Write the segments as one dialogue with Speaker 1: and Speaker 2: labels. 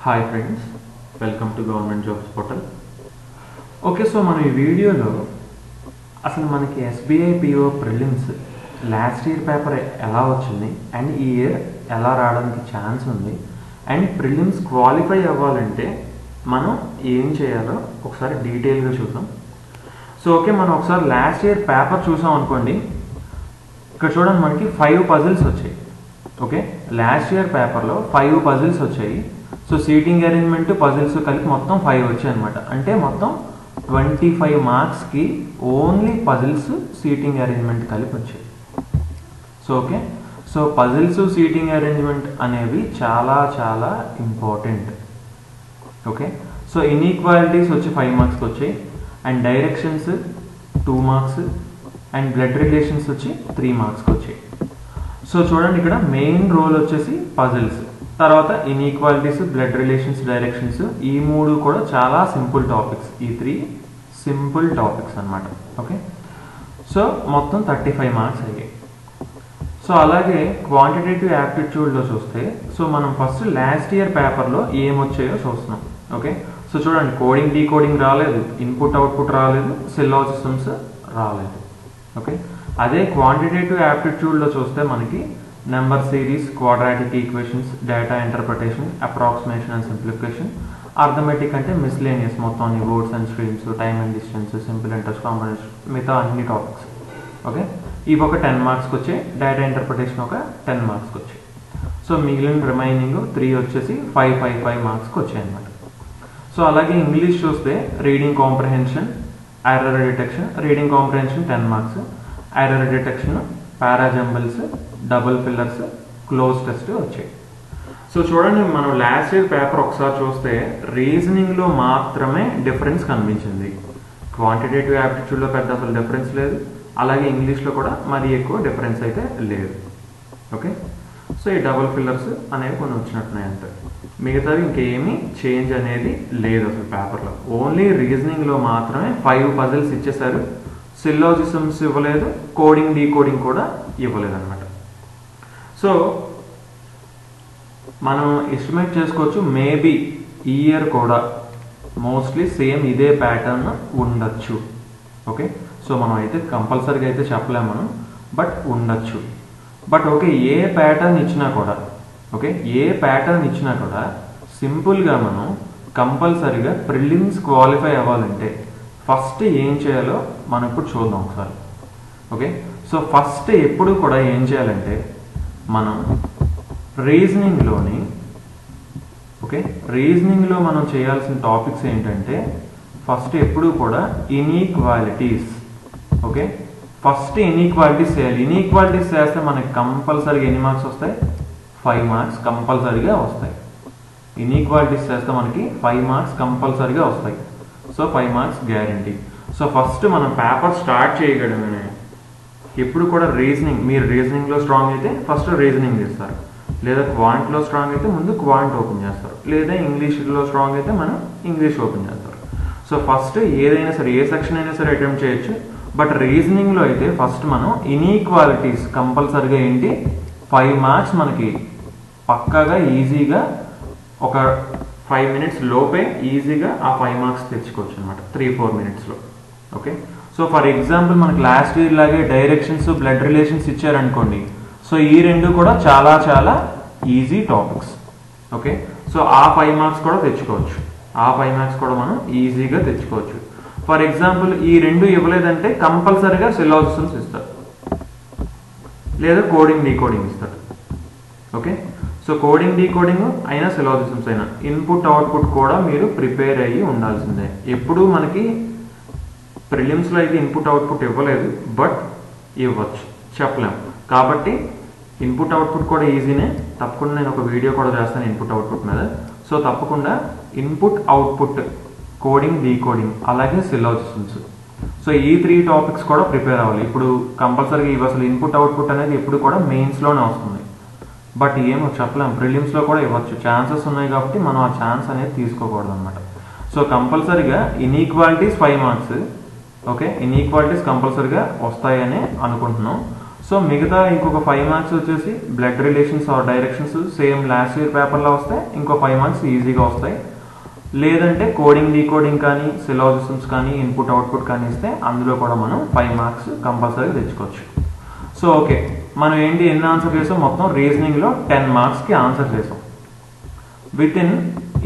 Speaker 1: Hi friends, welcome to Government Jobs Portal. Okay, so మన ఈ వీడియోలో అసలు మనకి SBI PO prelims last year paper ఎలా వచ్చింది అండ్ ఈ ఇయర్ ఎలా రావడానికి ఛాన్స్ ఉంది అండ్ ప్రిలిమ్స్ క్వాలిఫై అవ్వాలంటే మనం ఏం చేయాలో ఒకసారి డీటెయిల్గా చూద్దాం. సో ఓకే, మనం ఒకసారి లాస్ట్ ఇయర్ పేపర్ చూసాం అనుకోండి. ఇక్కడ చూడండి, మనకి 5 పజిల్స్ వచ్చాయి. ఓకే, లాస్ట్ ఇయర్ పేపర్లో 5 పజిల్స్ వచ్చాయి. సో సీటింగ్ అరేంజ్మెంట్ పజిల్స్ కలిపి మొత్తం 5 వచ్చాయి అనమాట. అంటే మొత్తం 25 మార్క్స్కి ఓన్లీ పజిల్స్ సీటింగ్ అరేంజ్మెంట్ కలిపి వచ్చాయి. So okay, so puzzles seating arrangement అనేవి చాలా చాలా ఇంపార్టెంట్. ఓకే, సో ఇన్ఈక్వాలిటీస్ వచ్చి 5 మార్క్స్కి వచ్చాయి and directions 2 marks and blood relations వచ్చి 3 మార్క్స్కి వచ్చాయి. సో చూడండి, ఇక్కడ మెయిన్ రోల్ వచ్చేసి పజిల్స్, తర్వాత ఇన్ఈక్వాలిటీస్, బ్లడ్ రిలేషన్స్, డైరెక్షన్స్, ఈ 3 కూడా చాలా సింపుల్ టాపిక్స్. ఈ 3 సింపుల్ టాపిక్స్ అనమాట. ఓకే, సో మొత్తం 35 మార్క్స్ అయ్యాయి. సో అలాగే క్వాంటిటేటివ్ యాప్టిట్యూడ్లో చూస్తే, సో మనం ఫస్ట్ లాస్ట్ ఇయర్ పేపర్లో ఏమొచ్చాయో చూస్తున్నాం. ఓకే, సో చూడండి, కోడింగ్ డీకోడింగ్ రాలేదు, ఇన్పుట్ అవుట్పుట్ రాలేదు, సిల్లాజిజమ్స్ రాలేదు. ఓకే, అదే క్వాంటిటేటివ్ యాప్టిట్యూడ్లో చూస్తే మనకి number series, quadratic equations, data interpretation, approximation and simplification, arithmetic అంటే మిస్లేనియస్ మొత్తం అన్ని words and streams, time and distance, simple interest, combination, మిగతా అన్ని టాపిక్స్. ఓకే, ఇవి ఒక 10 మార్క్స్కి వచ్చాయి, డేటా ఇంటర్ప్రిటేషన్ ఒక 10 మార్క్స్కి వచ్చాయి. సో మిగిలిన రిమైనింగ్ 3 వచ్చేసి 5 మార్క్స్కి వచ్చాయి అనమాట. సో అలాగే ఇంగ్లీష్ చూస్తే reading comprehension, error detection, reading comprehension 10 marks, error detection, parajumbles, double fillers, cloze test వచ్చాయి. సో చూడండి, మనం లాస్ట్ ఇయర్ పేపర్ ఒకసారి చూస్తే రీజనింగ్లో మాత్రమే డిఫరెన్స్ కనిపించింది. క్వాంటిటేటివ్ యాప్టిట్యూడ్లో పెద్ద అసలు డిఫరెన్స్ లేదు, అలాగే ఇంగ్లీష్లో కూడా మరీ ఎక్కువ డిఫరెన్స్ అయితే లేదు. ఓకే, సో ఈ డబుల్ ఫిల్లర్స్ అనేవి కొన్ని వచ్చినట్టున్నాయి అంతే. మిగతావి ఇంకేమీ చేంజ్ అనేది లేదు అసలు పేపర్లో. ఓన్లీ రీజనింగ్లో మాత్రమే 5 పజిల్స్ ఇచ్చేసారు, సిల్లాజిజమ్స్ ఇవ్వలేదు, కోడింగ్ డీకోడింగ్ కూడా ఇవ్వలేదు అనమాట. సో మనం ఎస్టిమేట్ చేసుకోవచ్చు, మేబీ ఈ ఇయర్ కూడా మోస్ట్లీ సేమ్ ఇదే ప్యాటర్న్ ఉండొచ్చు. ఓకే, సో మనం అయితే కంపల్సరీగా అయితే చెప్పలేము మనం, బట్ ఉండొచ్చు. బట్ ఓకే, ఏ ప్యాటర్న్ ఇచ్చినా కూడా, ఓకే, ఏ ప్యాటర్న్ ఇచ్చినా కూడా సింపుల్గా మనం కంపల్సరీగా ప్రిలిమ్స్ క్వాలిఫై అవ్వాలంటే ఫస్ట్ ఏం చేయాలో మనం ఇప్పుడు చూద్దాం ఒకసారి. ఓకే, సో ఫస్ట్ ఎప్పుడు కూడా ఏం చేయాలంటే మనం రీజనింగ్లోని, ఓకే, రీజనింగ్లో మనం చేయాల్సిన టాపిక్స్ ఏంటంటే ఫస్ట్ ఎప్పుడు కూడా ఇన్ఈక్వాలిటీస్. ఓకే, ఫస్ట్ ఇన్ఈక్వాలిటీస్ చేయాలి. ఇన్ఈక్వాలిటీస్ చేస్తే మనకి కంపల్సరీగా ఎన్ని మార్క్స్ వస్తాయి? 5 మార్క్స్ కంపల్సరీగా వస్తాయి. ఇన్ఈక్వాలిటీస్ చేస్తే మనకి 5 మార్క్స్ కంపల్సరీగా వస్తాయి. So 5 marks guarantee. So first మనం పేపర్ స్టార్ట్ చేయగలమే ఎప్పుడు కూడా రీజనింగ్. మీరు రీజనింగ్లో స్ట్రాంగ్ అయితే ఫస్ట్ రీజనింగ్ చేస్తారు, లేదా క్వాంట్లో స్ట్రాంగ్ అయితే ముందు క్వాంట్ ఓపెన్ చేస్తారు, లేదా ఇంగ్లీష్లో స్ట్రాంగ్ అయితే మనం ఇంగ్లీష్ ఓపెన్ చేస్తారు. సో ఫస్ట్ ఏదైనా సరే, ఏ సెక్షన్ అయినా సరే అటెంప్ట్ చేయొచ్చు. బట్ రీజనింగ్లో అయితే ఫస్ట్ మనం ఇన్ఈక్వాలిటీస్ కంపల్సరీగా ఏంటి 5 మార్క్స్ మనకి పక్కాగా ఈజీగా ఒక 5 మినిట్స్ లోపే ఈజీగా ఆ 5 మార్క్స్ తెచ్చుకోవచ్చు అనమాట, 3-4 మినిట్స్లో. ఓకే, సో ఫర్ ఎగ్జాంపుల్ మనకి లాస్ట్ ఇయర్ లాగే డైరెక్షన్స్, బ్లడ్ రిలేషన్స్ ఇచ్చారనుకోండి. సో ఈ 2 కూడా చాలా చాలా ఈజీ టాపిక్స్. ఓకే, సో ఆ 5 మార్క్స్ కూడా తెచ్చుకోవచ్చు, ఆ 5 మార్క్స్ కూడా మనం ఈజీగా తెచ్చుకోవచ్చు. ఫర్ ఎగ్జాంపుల్ ఈ 2 ఇవ్వలేదంటే కంపల్సరీగా సిల్లాజిజమ్స్ ఇస్తారు, లేదా కోడింగ్ డీకోడింగ్ ఇస్తారు. ఓకే, సో కోడింగ్ డీకోడింగ్ అయినా సిల్లాజిజమ్స్ అయినా ఇన్పుట్ అవుట్పుట్ కూడా మీరు ప్రిపేర్ అయ్యి ఉండాల్సిందే. ఎప్పుడు మనకి ప్రిలిమ్స్లో అయితే ఇన్పుట్ అవుట్పుట్ ఇవ్వలేదు, బట్ ఇవ్వచ్చు, చెప్పలేము. కాబట్టి ఇన్పుట్ అవుట్పుట్ కూడా ఈజీనే. తప్పకుండా నేను ఒక వీడియో కూడా చేస్తాను ఇన్పుట్ అవుట్పుట్ మీద. సో తప్పకుండా ఇన్పుట్ అవుట్పుట్, కోడింగ్ డీకోడింగ్, అలాగే సిల్లాజిజమ్స్, సో ఈ 3 టాపిక్స్ కూడా ప్రిపేర్ అవ్వాలి. ఇప్పుడు కంపల్సరీగా ఇవి అసలు ఇన్పుట్ అవుట్పుట్ అనేది ఎప్పుడు కూడా మెయిన్స్లోనే వస్తుంది, బట్ ఏమో చెప్పలేము, ప్రిలిమ్స్లో కూడా ఇవ్వచ్చు, ఛాన్సెస్ ఉన్నాయి. కాబట్టి మనం ఆ ఛాన్స్ అనేది తీసుకోకూడదు అనమాట. సో కంపల్సరీగా ఇన్ఈక్వాలిటీస్ 5 మార్క్స్. ఓకే, ఇన్ఈక్వాలిటీస్ కంపల్సరీగా వస్తాయని అనుకుంటున్నాం. సో మిగతా ఇంకొక 5 మార్క్స్ వచ్చేసి blood relations or directions same last year పేపర్లో వస్తే ఇంకో 5 మార్క్స్ ఈజీగా వస్తాయి. లేదంటే కోడింగ్ డీకోడింగ్ కానీ సిలాజిజమ్స్ కానీ ఇన్పుట్ అవుట్పుట్ కానీ ఇస్తే అందులో కూడా మనం 5 మార్క్స్ కంపల్సరీ తెచ్చుకోవచ్చు. సో ఓకే, మనం ఏంటి ఎన్ని ఆన్సర్ చేసాం, మొత్తం రీజనింగ్లో 10 మార్క్స్కి ఆన్సర్ చేసాం. విత్ ఇన్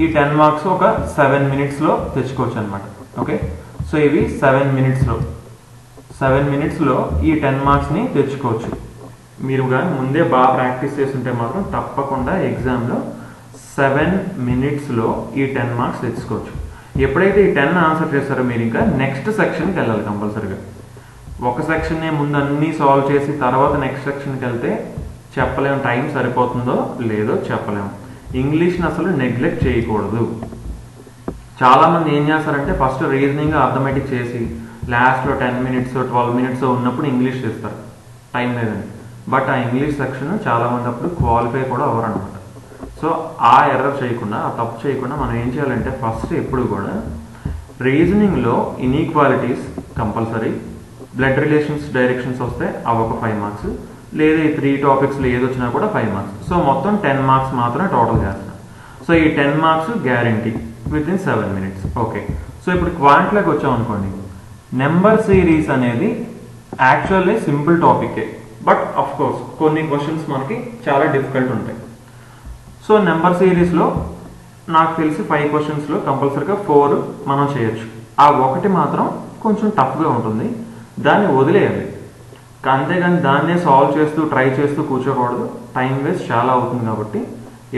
Speaker 1: ఈ 10 మార్క్స్ ఒక 7 మినిట్స్లో తెచ్చుకోవచ్చు అనమాట. ఓకే, సో ఇవి 7 మినిట్స్లో ఈ 10 మార్క్స్ని తెచ్చుకోవచ్చు. మీరు కానీ ముందే బాగా ప్రాక్టీస్ చేస్తుంటే మాత్రం తప్పకుండా ఎగ్జామ్లో 7 మినిట్స్లో ఈ 10 మార్క్స్ తెచ్చుకోవచ్చు. ఎప్పుడైతే ఈ 10 ఆన్సర్ చేస్తారో మీరు ఇంకా నెక్స్ట్ సెక్షన్కి వెళ్ళాలి కంపల్సరీగా. ఒక సెక్షన్నే ముందు అన్నీ సాల్వ్ చేసి తర్వాత నెక్స్ట్ సెక్షన్కి వెళ్తే చెప్పలేము, టైం సరిపోతుందో లేదో చెప్పలేము. ఇంగ్లీష్ని అసలు నెగ్లెక్ట్ చేయకూడదు. చాలామంది ఏం చేస్తారంటే ఫస్ట్ రీజనింగ్ అర్థమెటిక్ చేసి లాస్ట్లో 10 మినిట్స్ 12 మినిట్స్ ఉన్నప్పుడు ఇంగ్లీష్ చేస్తారు, టైం లేదండి. బట్ ఆ ఇంగ్లీష్ సెక్షన్ చాలామంది అప్పుడు క్వాలిఫై కూడా అవ్వరు అనమాట. సో ఆ ఎర్రర్ చేయకుండా, ఆ తప్పు చేయకుండా మనం ఏం చేయాలంటే ఫస్ట్ ఎప్పుడు కూడా రీజనింగ్లో inequalities compulsory, blood relations directions వస్తే అవి ఒక 5 మార్క్స్, లేదా ఈ 3 టాపిక్స్లో ఏది వచ్చినా కూడా 5 మార్క్స్. సో మొత్తం 10 మార్క్స్ మాత్రమే టోటల్ చేస్తాం. సో ఈ 10 marks guarantee within 7 minutes. Okay, so ఇప్పుడు క్వాంట్లోకి వచ్చాం అనుకోండి. నెంబర్ సిరీస్ అనేది యాక్చువల్లీ సింపుల్ టాపికే, బట్ అఫ్ కోర్స్ కొన్ని క్వశ్చన్స్ మనకి చాలా డిఫికల్ట్ ఉంటాయి. సో నెంబర్ సిరీస్లో నాకు తెలిసి 5 క్వశ్చన్స్లో కంపల్సరీగా 4 మనం చేయొచ్చు. ఆ ఒకటి మాత్రం కొంచెం టఫ్గా ఉంటుంది, దాన్ని వదిలేయాలి. అంతేగాని దాన్నే సాల్వ్ చేస్తూ ట్రై చేస్తూ కూర్చోకూడదు, టైం వేస్ట్ చాలా అవుతుంది. కాబట్టి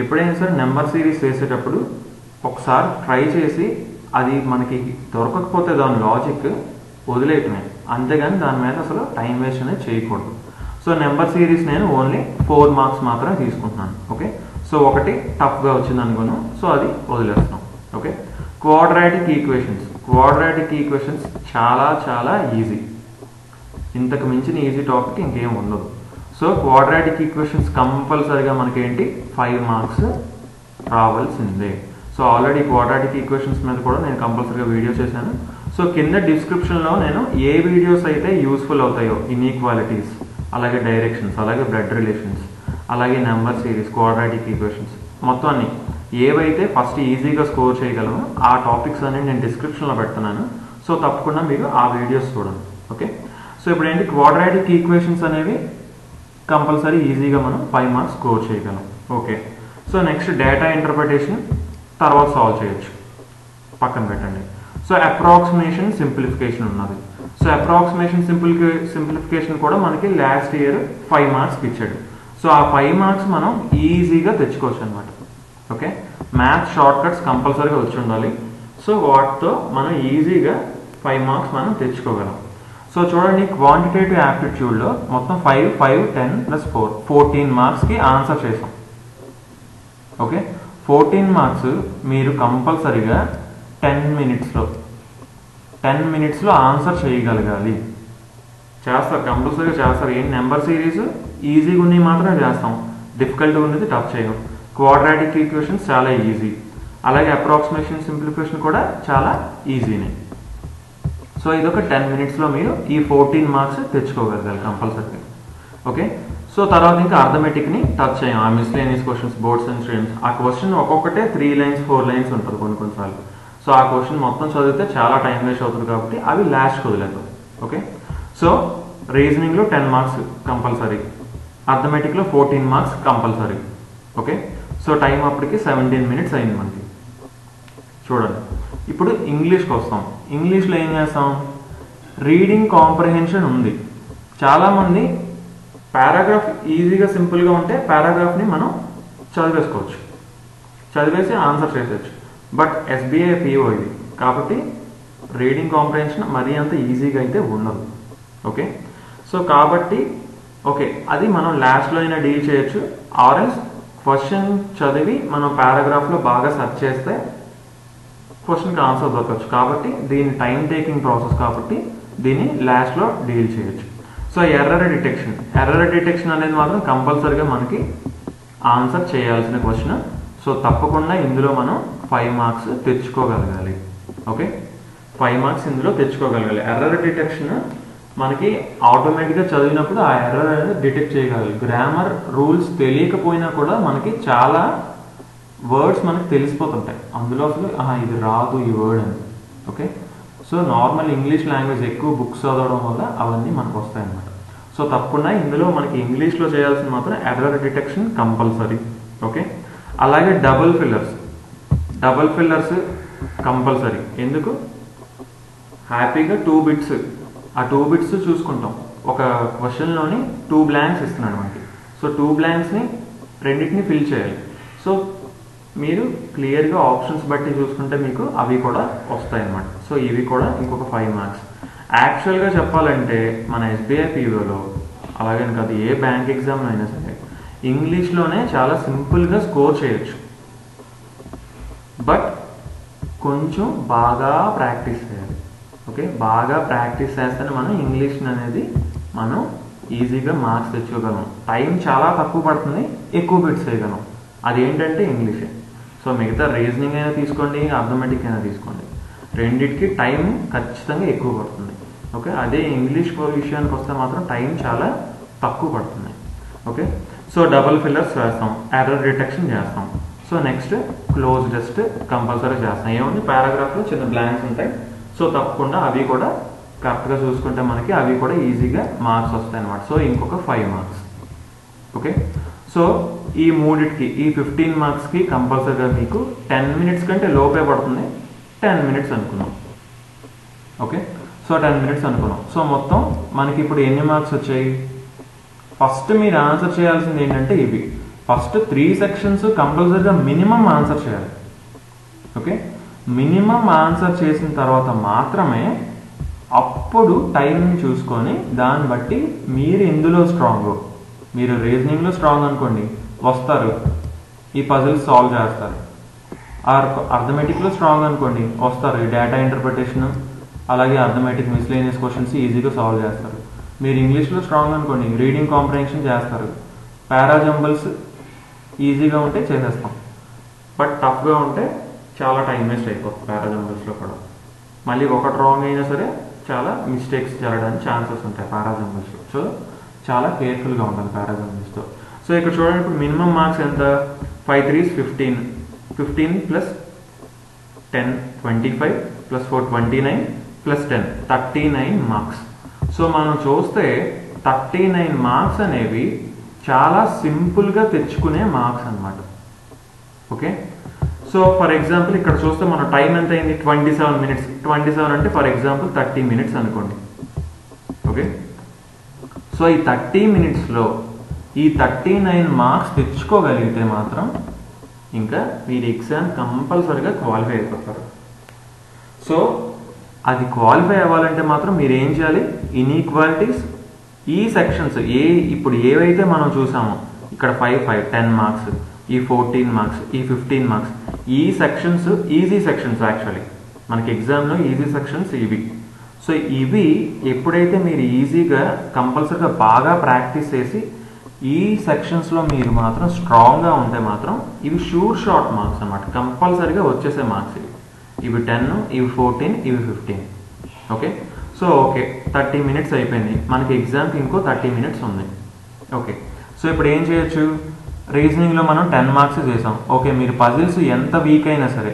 Speaker 1: ఎప్పుడైనా సరే నెంబర్ సిరీస్ వేసేటప్పుడు ఒకసారి ట్రై చేసి అది మనకి దొరకకపోతే దాని లాజిక్ వదిలేయటమే, అంతేగాని దాని మీద అసలు టైం వేస్ట్ అనేది చేయకూడదు. సో నెంబర్ సిరీస్ నేను ఓన్లీ 4 మార్క్స్ మాత్రమే తీసుకుంటున్నాను. ఓకే, సో ఒకటి టఫ్గా వచ్చింది అనుకున్నాం, సో అది వదిలేస్తున్నాం. ఓకే, క్వాడ్రాటిక్ ఈక్వేషన్స్ చాలా చాలా ఈజీ, ఇంతకు మించిన ఈజీ టాపిక్ ఇంకేం ఉండదు. సో క్వాడ్రాటిక్ ఈక్వేషన్స్ కంపల్సరీగా మనకేంటి 5 మార్క్స్ రావాల్సిందే. సో ఆల్రెడీ క్వాడ్రాటిక్ ఈక్వేషన్స్ మీద కూడా నేను కంపల్సరీగా వీడియో చేశాను. సో కింద డిస్క్రిప్షన్లో నేను ఏ వీడియోస్ అయితే యూస్ఫుల్ అవుతాయో, ఇన్ఈక్వాలిటీస్, అలాగే డైరెక్షన్స్, అలాగే బ్లడ్ రిలేషన్స్, అలాగే నెంబర్ సిరీస్, క్వాడ్రాటిక్ ఈక్వేషన్స్, మొత్తం అన్ని ఏవైతే ఫస్ట్ ఈజీగా స్కోర్ చేయగలమో ఆ టాపిక్స్ అనేవి నేను డిస్క్రిప్షన్లో పెడుతున్నాను. సో తప్పకుండా మీరు ఆ వీడియోస్ చూడండి. ఓకే, సో ఇప్పుడు ఏంటి క్వాడ్రాటిక్ ఈక్వేషన్స్ అనేవి కంపల్సరీ ఈజీగా మనం 5 మార్క్స్ స్కోర్ చేయగలం. Okay, so next data interpretation తర్వాత సాల్వ్ చేయొచ్చు, పక్కన పెట్టండి. సో అప్రాక్సిమేషన్ సింప్లిఫికేషన్ ఉన్నది. సో అప్రాక్సిమేషన్ సింప్లిఫికేషన్ కూడా మనకి లాస్ట్ ఇయర్ 5 మార్క్స్కి ఇచ్చాడు. సో ఆ 5 మార్క్స్ మనం ఈజీగా తెచ్చుకోవచ్చు అనమాట. ఓకే, మ్యాథ్స్ షార్ట్ కట్స్ కంపల్సరీగా వచ్చి ఉండాలి. సో వాటితో మనం ఈజీగా 5 మార్క్స్ మనం తెచ్చుకోగలం. సో చూడండి, క్వాంటిటేటివ్ యాప్టిట్యూడ్లో మొత్తం 5, 5, 10 + 4 14 మార్క్స్కి ఆన్సర్ చేసాం. ఓకే, 14 మార్క్స్ మీరు కంపల్సరీగా 10 మినిట్స్లో ఆన్సర్ చేయగలగాలి. చేస్తారు, కంపల్సరీగా చేస్తారు. ఏంటి నెంబర్ సిరీస్ ఈజీగా ఉన్నవి మాత్రమే చేస్తాం, డిఫికల్ట్గా ఉన్నది టఫ్ చేయం. క్వాడ్రాటిక్ ఈక్వేషన్స్ చాలా ఈజీ, అలాగే అప్రాక్సిమేషన్ సింప్లిఫికేషన్ కూడా చాలా ఈజీనే. సో ఇదొక 10 మినిట్స్లో మీరు ఈ 14 మార్క్స్ తెచ్చుకోగలగాలి కంపల్సరీ. ఓకే, సో తర్వాత ఇంకా అర్థమెటిక్ని టచ్ చేయం. ఆ miscellaneous questions, boards and streams, ఆ క్వశ్చన్ ఒక్కొక్కటే 3 లైన్స్ 4 లైన్స్ ఉంటుంది కొన్నిసార్లు. సో ఆ క్వశ్చన్ మొత్తం చదివితే చాలా టైం వేస్ట్ అవుతుంది కాబట్టి అవి లాస్ట్కి వదిలేద్దాం. ఓకే, సో రీజనింగ్లో 10 మార్క్స్ కంపల్సరీ, అర్థమెటిక్లో 14 marks compulsory. Okay, so time అప్పటికి 17 మినిట్స్ అయింది మనకి. చూడండి, ఇప్పుడు ఇంగ్లీష్కి వస్తాం. ఇంగ్లీష్లో ఏం చేస్తాం, రీడింగ్ కాంప్రహెన్షన్ ఉంది. చాలామంది పారాగ్రాఫ్ ఈజీగా సింపుల్గా ఉంటే పారాగ్రాఫ్ని మనం చదివేసుకోవచ్చు, చదివేసి ఆన్సర్ చేసేయచ్చు. బట్ ఎస్బీఐ పిఓ ఇది కాబట్టి రీడింగ్ కాంప్రహెన్షన్ మరీ అంత ఈజీగా అయితే ఉండదు. ఓకే, సో కాబట్టి ఓకే అది మనం లాస్ట్లో అయినా డీల్ చేయొచ్చు, ఆర్ఎల్స్ క్వశ్చన్ చదివి మనం పారాగ్రాఫ్లో బాగా సెర్చ్ చేస్తే క్వశ్చన్కి ఆన్సర్ దొరకచ్చు. కాబట్టి దీని టైం టేకింగ్ ప్రాసెస్ కాబట్టి దీన్ని లాస్ట్లో డీల్ చేయొచ్చు. సో ఎర్రర్ డిటెక్షన్ అనేది మాత్రం కంపల్సరీగా మనకి ఆన్సర్ చేయాల్సిన క్వశ్చన్. సో తప్పకుండా ఇందులో మనం 5 మార్క్స్ తెచ్చుకోగలగాలి. ఓకే, 5 మార్క్స్ ఇందులో తెచ్చుకోగలగాలి. ఎర్రర్ డిటెక్షన్ మనకి ఆటోమేటిక్గా చదివినప్పుడు ఆ ఎర్రర్ అనేది డిటెక్ట్ చేయగలరు. గ్రామర్ రూల్స్ తెలియకపోయినా కూడా మనకి చాలా వర్డ్స్ మనకి తెలిసిపోతుంటాయి అందులో అసలు ఇది రాదు ఈ వర్డ్ అని. Okay, so normal English language ఎక్కువ బుక్స్ చదవడం వల్ల అవన్నీ మనకు వస్తాయి అన్నమాట. సో తప్పకుండా ఇందులో మనకి ఇంగ్లీష్లో చేయాల్సిన మాత్రం ఎర్రర్ డిటెక్షన్ కంపల్సరీ. ఓకే, అలాగే డబుల్ ఫిల్లర్స్ కంపల్సరీ. ఎందుకు? హ్యాపీగా 2 బిట్స్, ఆ 2 బిట్స్ చూసుకుంటాం. ఒక క్వశ్చన్లోని 2 బ్లాంక్స్ ఇస్తున్నాడు మనకి. సో 2 బ్లాంక్స్ని రెండింటిని ఫిల్ చేయాలి. సో మీరు క్లియర్గా ఆప్షన్స్ బట్టి చూసుకుంటే మీకు అవి కూడా వస్తాయి అన్నమాట. సో ఇవి కూడా ఇంకొక 5 మార్క్స్. యాక్చువల్గా చెప్పాలంటే మన ఎస్బీఐ పీఓలో అలాగే కాదు ఏ బ్యాంక్ ఎగ్జామ్లో అయినా సరే ఇంగ్లీష్లోనే చాలా సింపుల్గా స్కోర్ చేయొచ్చు. బట్ కొంచెం బాగా ప్రాక్టీస్ చేయాలి. ఓకే, బాగా ప్రాక్టీస్ చేస్తేనే మనం ఇంగ్లీష్ అనేది మనం ఈజీగా మార్క్స్ తెచ్చుకోగలం. టైం చాలా తక్కువ పడుతుంది, ఎక్కువ బిట్స్ చేయగలం. అదేంటంటే ఇంగ్లీషే. సో మిగతా రీజనింగ్ అయినా తీసుకోండి, అర్థమెటిక్ అయినా తీసుకోండి, రెండింటికి టైం ఖచ్చితంగా ఎక్కువ పడుతుంది. ఓకే, అదే ఇంగ్లీష్ విషయానికి వస్తే మాత్రం టైం చాలా తక్కువ పడుతుంది. ఓకే, సో డబుల్ ఫిల్లర్స్ చేస్తాం, ఎర్రర్ డిటెక్షన్ చేస్తాం. So next cloze test compulsory చేస్తాం. ఏముంది, పారాగ్రాఫ్లో చిన్న బ్లాంక్స్ ఉంటాయి. సో తప్పకుండా అవి కూడా కరెక్ట్గా చూసుకుంటే మనకి అవి కూడా ఈజీగా మార్క్స్ వస్తాయి అన్నమాట. సో ఇంకొక 5 మార్క్స్. ఓకే, సో ఈ మూడిటికి ఈ 15 మార్క్స్కి కంపల్సరీగా మీకు 10 మినిట్స్ కంటే లోపే పడుతుంది. 10 మినిట్స్ అనుకున్నాం. ఓకే, సో 10 మినిట్స్ అనుకున్నాం. సో మొత్తం మనకి ఇప్పుడు ఎన్ని మార్క్స్ వచ్చాయి? ఫస్ట్ మీరు ఆన్సర్ చేయాల్సింది ఏంటంటే ఇవి ఫస్ట్ 3 సెక్షన్స్ కంపల్సరీగా మినిమం ఆన్సర్ చేయాలి. ఓకే, మినిమం ఆన్సర్ చేసిన తర్వాత మాత్రమే అప్పుడు టైంని చూసుకొని దాన్ని బట్టి మీరు ఎందులో స్ట్రాంగ్, మీరు రీజనింగ్లో స్ట్రాంగ్ అనుకోండి వస్తారు, ఈ పజిల్స్ సాల్వ్ చేస్తారు. అర్థమెటిక్లో స్ట్రాంగ్ అనుకోండి వస్తారు, ఈ డేటా ఇంటర్ప్రిటేషన్ అలాగే అర్థమెటిక్ మిస్లేనియస్ క్వశ్చన్స్ ఈజీగా సాల్వ్ చేస్తారు. మీరు ఇంగ్లీష్లో స్ట్రాంగ్ అనుకోండి రీడింగ్ కాంప్రహెన్షన్ చేస్తారు. పారాజంబుల్స్ ఈజీగా ఉంటే చేసేస్తాం, బట్ టఫ్గా ఉంటే చాలా టైం వేస్ట్ అయిపోతుంది పారాజంబుల్స్లో కూడా. మళ్ళీ ఒకటి రాంగ్ అయినా సరే చాలా మిస్టేక్స్ జరగడానికి ఛాన్సెస్ ఉంటాయి పారాజంబుల్స్లో. సో చాలా కేర్ఫుల్గా ఉండాలి పారాజంబుల్స్తో. సో ఇక్కడ చూడండి, ఇప్పుడు మినిమం మార్క్స్ ఎంత? 5 3s 15, 15 plus 10 25 plus 4 29 plus 10 39 marks. So మనం చూస్తే 39 మార్క్స్ అనేవి చాలా సింపుల్గా తెచ్చుకునే మార్క్స్ అన్నమాట. ఓకే, సో ఫర్ ఎగ్జాంపుల్ ఇక్కడ చూస్తే మన టైం ఎంత అయింది? 27 మినిట్స్. 27 అంటే ఫర్ ఎగ్జాంపుల్ 30 మినిట్స్ అనుకోండి. ఓకే, సో ఈ 30 మినిట్స్లో ఈ 39 మార్క్స్ తెచ్చుకోగలిగితే మాత్రం ఇంకా మీరు ఎగ్జామ్ కంపల్సరీగా క్వాలిఫై అయిపోతారు. సో అది క్వాలిఫై అవ్వాలంటే మాత్రం మీరు ఏం చేయాలి? ఇన్ఈక్వాలిటీస్ ఈ సెక్షన్స్ ఇప్పుడు ఏవైతే మనం చూసామో ఇక్కడ 5 5 10 మార్క్స్, ఈ 14 మార్క్స్, ఈ 15 మార్క్స్, ఈ సెక్షన్స్ ఈజీ సెక్షన్స్. యాక్చువల్లీ మనకి ఎగ్జామ్లో ఈజీ సెక్షన్స్ ఇవి. సో ఇవి ఎప్పుడైతే మీరు ఈజీగా కంపల్సరీగా బాగా ప్రాక్టీస్ చేసి ఈ సెక్షన్స్లో మీరు మాత్రం స్ట్రాంగ్గా ఉంటే మాత్రం ఇవి షూర్ షార్ట్ మార్క్స్ అన్నమాట, కంపల్సరీగా వచ్చేసే మార్క్స్ ఇవి 10, ఇవి 14, ఇవి 15. ఓకే, సో ఓకే 30 మినిట్స్ అయిపోయింది, మనకి ఎగ్జామ్కి ఇంకో 30 మినిట్స్ ఉంది. ఓకే, సో ఇప్పుడు ఏం చేయొచ్చు? రీజనింగ్లో మనం 10 మార్క్స్ చేసాం. ఓకే, మీరు పజిల్స్ ఎంత వీక్ అయినా సరే,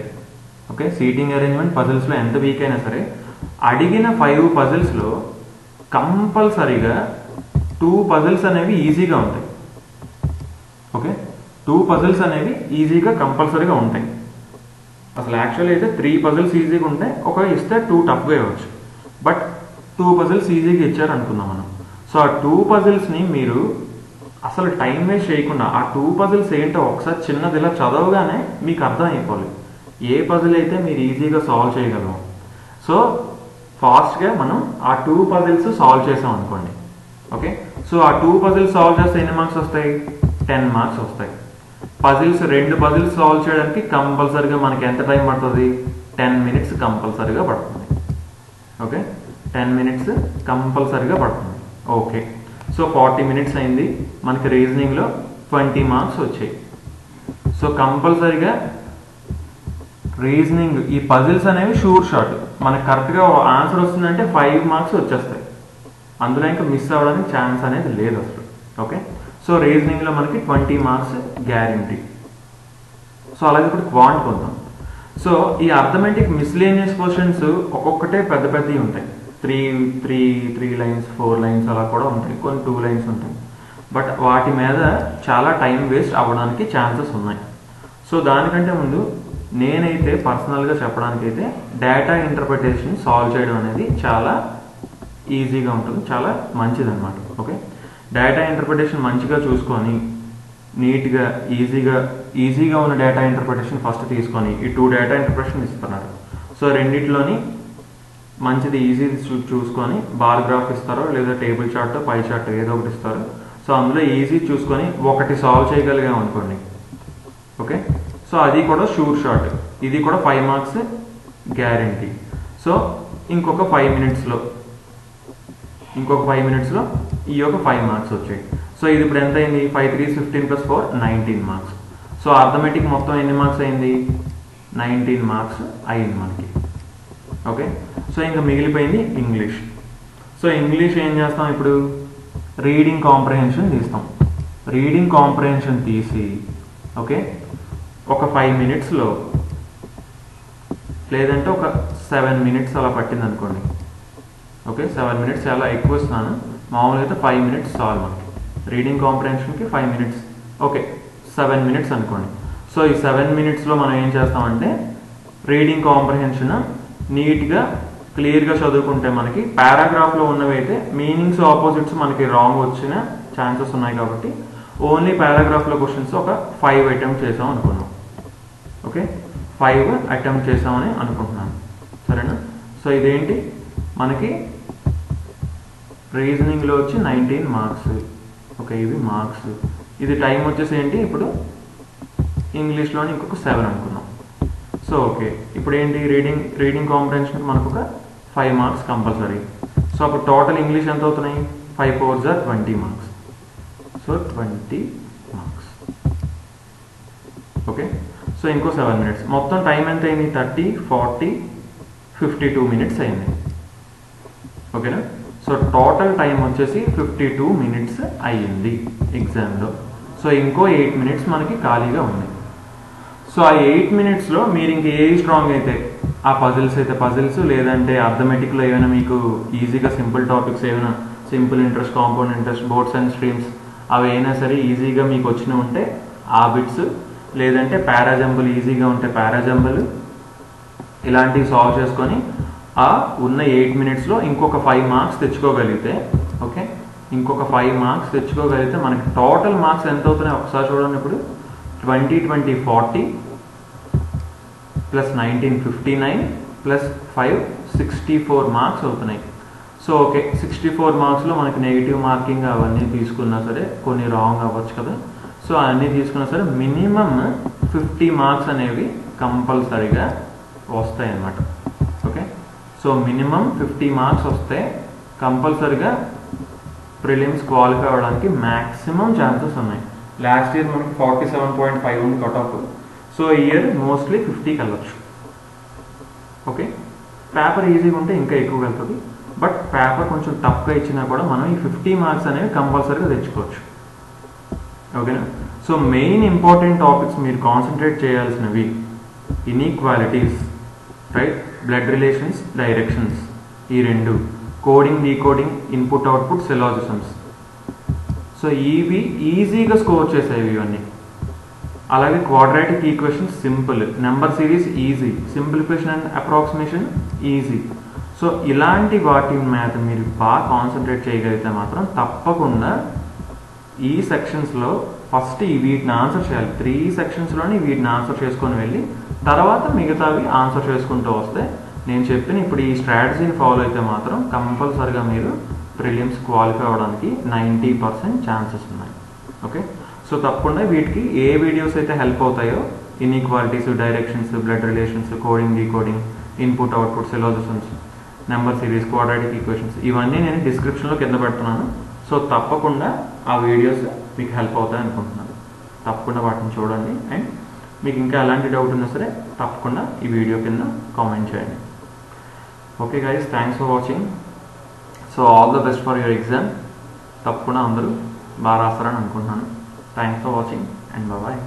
Speaker 1: ఓకే సీటింగ్ అరేంజ్మెంట్ పజిల్స్లో ఎంత వీక్ అయినా సరే అడిగిన 5 పజిల్స్లో కంపల్సరీగా 2 పజిల్స్ అనేవి ఈజీగా ఉంటాయి. ఓకే, 2 పజిల్స్ అనేవి ఈజీగా కంపల్సరీగా ఉంటాయి. అసలు యాక్చువల్లీ అయితే 3 పజిల్స్ ఈజీగా ఉంటాయి, ఒక ఇస్తే 2 టఫ్గా ఇవ్వచ్చు. బట్ 2 పజిల్స్ ఈజీగా ఇచ్చారు అనుకుందాం మనం. సో ఆ 2 పజిల్స్ని మీరు అసలు టైం వేస్ట్ చేయకుండా ఆ 2 పజిల్స్ ఏంటో ఒకసారి చిన్నది ఇలా చదవగానే మీకు అర్థం అయిపోవాలి ఏ పజిల్ అయితే మీరు ఈజీగా సాల్వ్ చేయగలము. సో ఫాస్ట్గా మనం ఆ 2 పజిల్స్ సాల్వ్ చేసాం అనుకోండి. ఓకే, సో ఆ 2 పజిల్స్ సాల్వ్ చేస్తే ఎన్ని మార్క్స్ వస్తాయి? 10 మార్క్స్ వస్తాయి. పజిల్స్ 2 పజిల్స్ సాల్వ్ చేయడానికి కంపల్సరీగా మనకి ఎంత టైం పడుతుంది? 10 మినిట్స్ కంపల్సరీగా పడుతుంది. ఓకే, 10 మినిట్స్ కంపల్సరీగా పడుతుంది. ఓకే, సో 40 మినిట్స్ అయింది, మనకి రీజనింగ్లో 20 మార్క్స్ వచ్చాయి. సో కంపల్సరీగా రీజనింగ్ ఈ పజిల్స్ అనేవి షూర్ షాట్, మనకి కరెక్ట్గా ఆన్సర్ వస్తుందంటే 5 మార్క్స్ వచ్చేస్తాయి. అందులో ఇంకా మిస్ అవ్వడానికి ఛాన్స్ అనేది లేదు అసలు. ఓకే, సో రీజనింగ్లో మనకి 20 మార్క్స్ గ్యారంటీ. సో అలాగే ఇప్పుడు క్వాంట్ కొందాం. సో ఈ అర్థమెటిక్ మిస్లేనియస్ క్వశ్చన్స్ ఒక్కొక్కటే పెద్ద పెద్దవి ఉంటాయి. 3 లైన్స్ 4 లైన్స్ అలా కూడా ఉంటాయి, కొన్ని 2 లైన్స్ ఉంటాయి. బట్ వాటి మీద చాలా టైం వేస్ట్ అవ్వడానికి ఛాన్సెస్ ఉన్నాయి. సో దానికంటే ముందు నేనైతే పర్సనల్గా చెప్పడానికైతే డేటా ఇంటర్ప్రిటేషన్ సాల్వ్ చేయడం అనేది చాలా ఈజీగా ఉంటుంది, చాలా మంచిదన్నమాట. ఓకే, డేటా ఇంటర్ప్రిటేషన్ మంచిగా చూసుకొని నీట్గా ఈజీగా ఉన్న డేటా ఇంటర్ప్రిటేషన్ ఫస్ట్ తీసుకొని ఈ 2 డేటా ఇంటర్ప్రిటేషన్ ఇస్తున్నారు. సో రెండిట్లోని మంచిది ఈజీ చూసుకొని బార్ గ్రాఫ్ ఇస్తారో లేదా టేబుల్ చార్ట్ పై చార్ట్ ఏదో ఒకటి ఇస్తారు. సో అందులో ఈజీ చూసుకొని ఒకటి సాల్వ్ చేయగలిగాం అనుకోండి. ఓకే, సో అది కూడా షూర్ షాట్, ఇది కూడా 5 మార్క్స్ గ్యారంటీ. సో ఇంకొక 5 మినిట్స్లో ఈ యొక్క 5 మార్క్స్ వచ్చాయి. సో ఇది ఇప్పుడు ఎంత అయింది? 5 3 15 + 4 19 మార్క్స్. సో అర్థమెటిక్ మొత్తం ఎన్ని మార్క్స్ అయింది? 19 మార్క్స్ అయింది మనకి. ఓకే, సో ఇంకా మిగిలిపోయింది ఇంగ్లీష్. సో ఇంగ్లీష్ ఏం చేస్తాం ఇప్పుడు? రీడింగ్ కాంప్రహెన్షన్ తీస్తాం. రీడింగ్ కాంప్రహెన్షన్ తీసి ఓకే ఒక 5 మినిట్స్లో లేదంటే ఒక 7 మినిట్స్ అలా పట్టింది అనుకోండి. ఓకే, 7 మినిట్స్ చాలా ఎక్కువ ఇస్తున్నాను, మామూలుగా అయితే 5 మినిట్స్ చాలు మనకి. రీడింగ్ కాంప్రహెన్షన్కి 5 మినిట్స్, ఓకే 7 మినిట్స్ అనుకోండి. సో ఈ 7 మినిట్స్లో మనం ఏం చేస్తామంటే రీడింగ్ కాంప్రహెన్షన్ నీట్గా క్లియర్గా చదువుకుంటే మనకి పారాగ్రాఫ్లో ఉన్నవి అయితే మీనింగ్స్ ఆపోజిట్స్ మనకి రాంగ్ వచ్చిన ఛాన్సెస్ ఉన్నాయి. కాబట్టి ఓన్లీ పారాగ్రాఫ్లో క్వశ్చన్స్ ఒక 5 అటెంప్ట్ చేసాం అనుకున్నాం. ఓకే, 5 అటెంప్ట్ చేసామని అనుకుంటున్నాను, సరేనా? సో ఇదేంటి మనకి రీజనింగ్లో వచ్చి 19 మార్క్స్. ఓకే, ఇవి మార్క్స్. ఇది టైం వచ్చేసి ఏంటి ఇప్పుడు ఇంగ్లీష్లోని ఇంకొక 7 అనుకున్నాం. సో ఓకే, ఇప్పుడు ఏంటి రీడింగ్ కాంప్రహెన్షన్ మనకు ఒక 5 మార్క్స్ కంపల్సరీ. సో అప్పుడు టోటల్ ఇంగ్లీష్ ఎంత అవుతున్నాయి? 5 4s are 20 marks. So 20 marks. Okay, so ఇంకో 7 మినిట్స్. మొత్తం టైం ఎంత అయింది? 30 40 52 మినిట్స్ అయింది. ఓకేనా? సో టోటల్ టైం వచ్చేసి 52 మినిట్స్ అయ్యింది ఎగ్జామ్లో. సో ఇంకో 8 మినిట్స్ మనకి ఖాళీగా ఉంది. సో ఆ 8 మినిట్స్లో మీరు ఇంక ఏ స్ట్రాంగ్ అయితే ఆ పజిల్స్ అయితే పజిల్స్, లేదంటే అర్థమెటిక్లో ఏమైనా మీకు ఈజీగా సింపుల్ టాపిక్స్ ఏమైనా simple interest, compound interest, boards and streams అవి అయినా సరే ఈజీగా మీకు వచ్చిన ఉంటే ఆ బిట్స్, లేదంటే పారాజంబుల్ ఈజీగా ఉంటే పారాజంబుల్ ఇలాంటివి సాల్వ్ చేసుకొని ఆ ఉన్న 8 మినిట్స్లో ఇంకొక 5 మార్క్స్ తెచ్చుకోగలిగితే, ఓకే ఇంకొక 5 మార్క్స్ తెచ్చుకోగలిగితే మనకి టోటల్ మార్క్స్ ఎంత అవుతున్నాయి ఒకసారి చూడండి. ఇప్పుడు 20 20 40 + 19 59 + 5 64 మార్క్స్ అవుతున్నాయి. సో ఓకే, 64 మార్క్స్లో మనకి నెగిటివ్ మార్కింగ్ అవన్నీ తీసుకున్నా సరే కొన్ని రాంగ్ అవ్వచ్చు కదా. సో అన్నీ తీసుకున్నా సరే మినిమం 50 మార్క్స్ అనేవి కంపల్సరీగా వస్తాయి అన్నమాట. ఓకే, సో మినిమం 50 మార్క్స్ వస్తే కంపల్సరీగా ప్రిలిమ్స్ క్వాలిఫై అవ్వడానికి మ్యాక్సిమం ఛాన్సెస్ ఉన్నాయి. లాస్ట్ ఇయర్ మనకి 47.5 ఉంది కట్ ఆఫ్. సో ఈ ఇయర్ మోస్ట్లీ 50కి వెళ్ళచ్చు. ఓకే, పేపర్ ఈజీగా ఉంటే ఇంకా ఎక్కువ వెళ్తుంది. బట్ పేపర్ కొంచెం టఫ్గా ఇచ్చినా కూడా మనం ఈ 50 మార్క్స్ అనేవి కంపల్సరీగా తెచ్చుకోవచ్చు. ఓకేనా? సో మెయిన్ ఇంపార్టెంట్ టాపిక్స్ మీరు కాన్సన్ట్రేట్ చేయాల్సినవి inequalities, right, blood relations, directions, ఈ 2, coding decoding, input output, syllogisms. So ఇవి ఈజీగా స్కోర్ చేసేవి ఇవన్నీ. అలాగే quadratic equations simple, number series easy, simplification and approximation easy. So ఇలాంటి వాటి మీద మీరు బాగా కాన్సన్ట్రేట్ చేయగలిగితే మాత్రం తప్పకుండా ఈ సెక్షన్స్లో ఫస్ట్ వీటిని ఆన్సర్ చేయాలి. 3 సెక్షన్స్లోని వీటిని ఆన్సర్ చేసుకొని వెళ్ళి తర్వాత మిగతావి ఆన్సర్ చేసుకుంటూ వస్తే నేను చెప్పిన ఇప్పుడు ఈ స్ట్రాటజీని ఫాలో అయితే మాత్రం కంపల్సరీగా మీరు ప్రిలిమ్స్ క్వాలిఫై అవ్వడానికి 90% ఛాన్సెస్ ఉన్నాయి. ఓకే, సో తప్పకుండా వీటికి ఏ వీడియోస్ అయితే హెల్ప్ అవుతాయో inequalities, directions, blood relations, coding decoding, input output, syllogisms, number series, quadratic equations ఇవన్నీ నేను డిస్క్రిప్షన్లో కింద పెడుతున్నాను. సో తప్పకుండా ఆ వీడియోస్ మీకు హెల్ప్ అవుతాయి అనుకుంటున్నాను. తప్పకుండా వాటిని చూడండి. అండ్ మీకు ఇంకా ఎలాంటి డౌట్ ఉన్నా సరే తప్పకుండా ఈ వీడియో కింద కామెంట్ చేయండి. Okay guys, thanks for watching. So all the best for your exam. తప్పకుండా అందరూ బాగా రాస్తారని అనుకుంటున్నాను. Thanks for watching and bye.